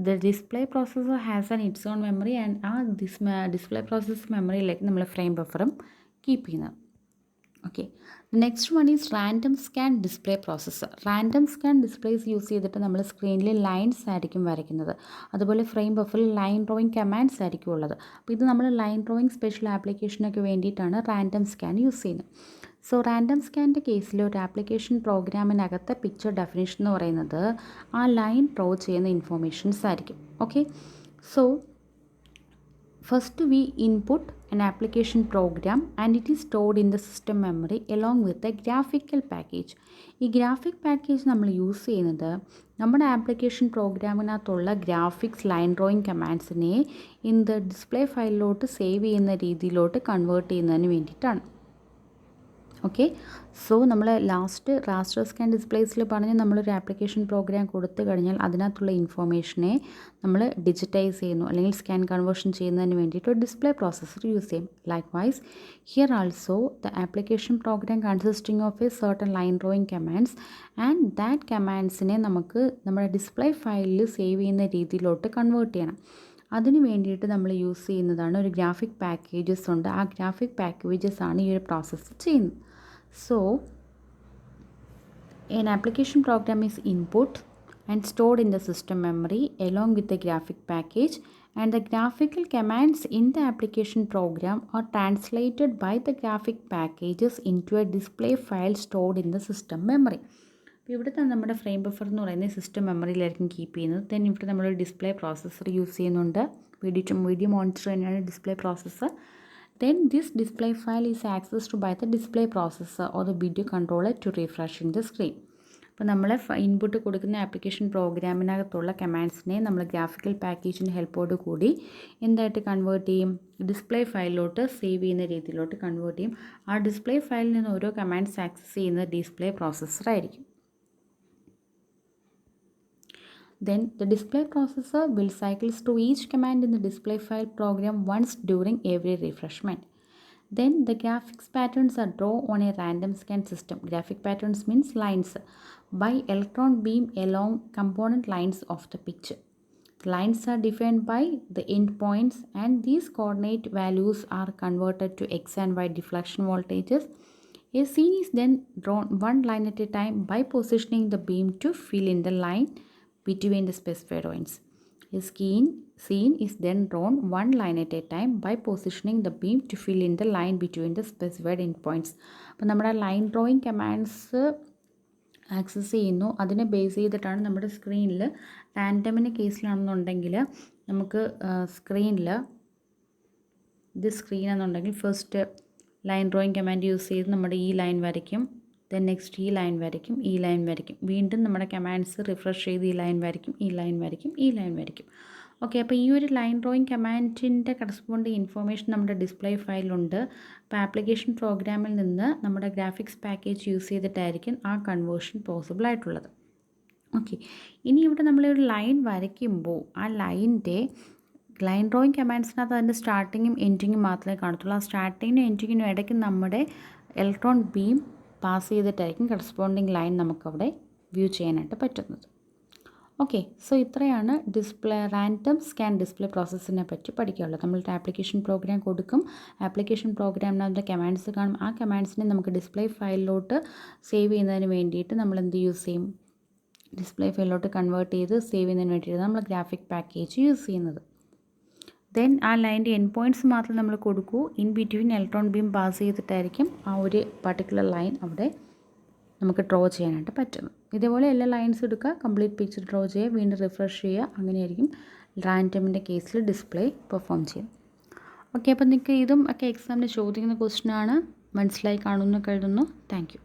the display processor has its own memory, and this display processor മെമ്മറിയിലേക്ക് നമ്മൾ ഫ്രെയിം ബഫറും കീപ്പ് ചെയ്യുന്നത്. Okay, next one is random scan display processor. Random scan displays use ചെയ്തിട്ട് നമ്മൾ സ്ക്രീനിൽ lines ആയിരിക്കും വരയ്ക്കുന്നത്. അതുപോലെ ഫ്രെയിം ബഫറിൽ ലൈൻ ഡ്രോയിങ് കമാൻഡ്സ് ആയിരിക്കും ഉള്ളത്. അപ്പോൾ ഇത് നമ്മൾ ലൈൻ ഡ്രോയിങ് സ്പെഷ്യൽ ആപ്ലിക്കേഷനൊക്കെ വേണ്ടിയിട്ടാണ് റാൻഡം സ്കാൻ യൂസ് ചെയ്യുന്നത്. സോ റാൻഡം സ്കാനിൻ്റെ കേസിൽ ഒരു ആപ്ലിക്കേഷൻ പ്രോഗ്രാമിനകത്തെ പിക്ചർ ഡെഫിനിഷൻ എന്ന് പറയുന്നത് ആ ലൈൻ ഡ്രോ ചെയ്യുന്ന ഇൻഫോർമേഷൻസ് ആയിരിക്കും. Okay, so first we input an application program and it is stored in the system memory along with the graphical package. ഈ graphic package നമ്മൾ use ചെയ്യുന്നത് നമ്മുടെ ആപ്ലിക്കേഷൻ പ്രോഗ്രാമിനകത്തുള്ള ഗ്രാഫിക്സ് ലൈൻ ഡ്രോയിങ് കമാൻഡ്സിനെ in the display ഫയലിലോട്ട് save ചെയ്യുന്ന രീതിയിലോട്ട് convert ചെയ്യുന്നതിന് വേണ്ടിയിട്ടാണ്. ഓക്കെ, സോ നമ്മൾ ലാസ്റ്റ് റാസ്റ്റർ സ്കാൻ ഡിസ്പ്ലേസിൽ പറഞ്ഞ് നമ്മളൊരു ആപ്ലിക്കേഷൻ പ്രോഗ്രാം കൊടുത്തു കഴിഞ്ഞാൽ അതിനകത്തുള്ള ഇൻഫോർമേഷനെ നമ്മൾ ഡിജിറ്റൈസ് ചെയ്യുന്നു അല്ലെങ്കിൽ സ്കാൻ കൺവേർഷൻ ചെയ്യുന്നതിന് വേണ്ടിയിട്ട് ഒരു ഡിസ്പ്ലേ പ്രോസസ്സർ യൂസ് ചെയ്യും. Likewise here also the application program consisting of a certain line drawing commands and that കമാൻഡ്സിനെ നമുക്ക് നമ്മുടെ ഡിസ്പ്ലേ ഫയലിൽ സേവ് ചെയ്യുന്ന രീതിയിലോട്ട് കൺവേർട്ട് ചെയ്യണം. അതിന് വേണ്ടിയിട്ട് നമ്മൾ യൂസ് ചെയ്യുന്നതാണ് ഒരു ഗ്രാഫിക് പാക്കേജസ് ഉണ്ട്. ആ ഗ്രാഫിക് പാക്കേജസ് ആണ് ഈ ഒരു പ്രോസസ്സ് ചെയ്യുന്നത്. So an application program is input and stored in the system memory along with the graphic package, and the graphical commands in the application program are translated by the graphic packages into a display file stored in the system memory. അപ്പോൾ ഇവിടുത്തെ നമ്മുടെ frame buffer എന്ന് പറയുന്നത് system മെമ്മറിയിലായിരിക്കും keep ചെയ്യുന്നത്. Then ഇവിടെ നമ്മൾ display processor use ചെയ്യുന്നുണ്ട്. Video monitor തന്നെയാണ് display processor. Then this display file is accessed by the display processor or the video controller to refreshing the screen. അപ്പോൾ നമ്മൾ ഇൻപുട്ട് കൊടുക്കുന്ന ആപ്ലിക്കേഷൻ പ്രോഗ്രാമിനകത്തുള്ള കമാൻഡ്സിനെ നമ്മൾ ഗ്രാഫിക്കൽ പാക്കേജിൻ്റെ ഹെൽപ്പോട് കൂടി എന്തായിട്ട് കൺവേർട്ട് ചെയ്യും? ഡിസ്പ്ലേ ഫയലിലോട്ട് സേവ് ചെയ്യുന്ന രീതിയിലോട്ട് കൺവേർട്ട് ചെയ്യും. ആ ഡിസ്പ്ലേ ഫയലിൽ നിന്ന് ഓരോ കമാൻഡ്സ് ആക്സസ് ചെയ്യുന്നത് ഡിസ്പ്ലേ പ്രോസസ്സർ ആയിരിക്കും. Then the display processor will cycles through each command in the display file program once during every refreshment. Then the graphics patterns are drawn on a random scan system. Graphic patterns means lines by electron beam along component lines of the picture. The lines are defined by the endpoints and these coordinate values are converted to x and y deflection voltages. A scene is then drawn one line at a time by positioning the beam to fill in the line between the specified points. A scene is then drawn one line at a time by positioning the beam to fill in the line between the specified endpoints. അപ്പോൾ നമ്മുടെ line drawing commands access ചെയ്യുന്നു. അതിനെ base ചെയ്തിട്ടാണ് നമ്മുടെ സ്ക്രീനിൽ റാൻഡമിൻ്റെ കേസിലാണെന്നുണ്ടെങ്കിൽ നമുക്ക് സ്ക്രീനിൽ ഇത് സ്ക്രീനാണെന്നുണ്ടെങ്കിൽ first line drawing command use ചെയ്ത് നമ്മുടെ ഈ ലൈൻ വരയ്ക്കും. ദെൻ നെക്സ്റ്റ് ഈ ലൈൻ വരയ്ക്കും, ഈ ലൈൻ വരയ്ക്കും. വീണ്ടും നമ്മുടെ കമാൻഡ്സ് റിഫ്രഷ് ചെയ്ത് ഈ ലൈൻ വരയ്ക്കും, ഈ ലൈൻ വരയ്ക്കും, ഈ ലൈൻ വരയ്ക്കും. ഓക്കെ, അപ്പോൾ ഈ ഒരു ലൈൻ ഡ്രോയിങ് കമാൻഡിൻ്റെ കറസ്പോണ്ടിങ് ഇൻഫോർമേഷൻ നമ്മുടെ ഡിസ്പ്ലേ ഫയലുണ്ട്. അപ്പോൾ ആപ്ലിക്കേഷൻ പ്രോഗ്രാമിൽ നിന്ന് നമ്മുടെ ഗ്രാഫിക്സ് പാക്കേജ് യൂസ് ചെയ്തിട്ടായിരിക്കും ആ കൺവേർഷൻ പോസിബിൾ ആയിട്ടുള്ളത്. ഓക്കെ, ഇനി ഇവിടെ നമ്മളൊരു ലൈൻ വരയ്ക്കുമ്പോൾ ആ ലൈൻ്റെ ലൈൻ ഡ്രോയിങ് കമാൻഡ്സിനകത്ത് അതിൻ്റെ സ്റ്റാർട്ടിങ്ങും എൻഡിങ്ങും മാത്രമേ കാണത്തുള്ളൂ. ആ സ്റ്റാർട്ടിങ്ങിനും എൻഡിങ്ങിനും ഇടയ്ക്ക് നമ്മുടെ ഇലക്ട്രോൺ ബീം പാസ് ചെയ്തിട്ടായിരിക്കും കറസ്പോണ്ടിങ് ലൈൻ നമുക്കവിടെ വ്യൂ ചെയ്യാനായിട്ട് പറ്റുന്നത്. ഓക്കെ, സോ ഇത്രയാണ് റാൻഡം സ്കാൻ ഡിസ്പ്ലേ പ്രോസസ്സിനെ പറ്റി പഠിക്കാനുള്ളത്. നമ്മളുടെ ആപ്ലിക്കേഷൻ പ്രോഗ്രാം കൊടുക്കും, ആപ്ലിക്കേഷൻ പ്രോഗ്രാമിനകത്ത് കമാൻഡ്സ് കാണും. ആ കമാൻഡ്സിനെ നമുക്ക് ഡിസ്പ്ലേ ഫയലിലോട്ട് സേവ് ചെയ്യുന്നതിന് വേണ്ടിയിട്ട് നമ്മൾ എന്ത് യൂസ് ചെയ്യും? ഡിസ്പ്ലേ ഫയലിലോട്ട് കൺവേർട്ട് ചെയ്ത് സേവ് ചെയ്യുന്നതിന് വേണ്ടിയിട്ട് നമ്മൾ ഗ്രാഫിക് പാക്കേജ് യൂസ് ചെയ്യുന്നത്. ദെൻ ആ ലൈൻ്റെ എൻഡ് പോയിൻറ്റ്സ് മാത്രം നമ്മൾ കൊടുക്കൂ. In between electron beam pass ചെയ്തിട്ടായിരിക്കും ആ ഒരു പർട്ടിക്കുലർ ലൈൻ അവിടെ നമുക്ക് ഡ്രോ ചെയ്യാനായിട്ട് പറ്റുന്നത്. ഇതേപോലെ എല്ലാ ലൈൻസ് എടുക്കുക, കംപ്ലീറ്റ് പിക്ചർ ഡ്രോ ചെയ്യുക, വീണ്ടും റിഫ്രഷ് ചെയ്യുക. അങ്ങനെയായിരിക്കും റാൻഡമിൻ്റെ കേസിൽ ഡിസ്പ്ലേ പെർഫോം ചെയ്യും. ഓക്കെ, അപ്പോൾ നിങ്ങൾക്ക് ഇതും ഒക്കെ എക്സാമിന് ചോദിക്കുന്ന ക്വസ്റ്റ്യനാണ്. മനസ്സിലായി കാണുമെന്ന് കരുതുന്നു. Thank you.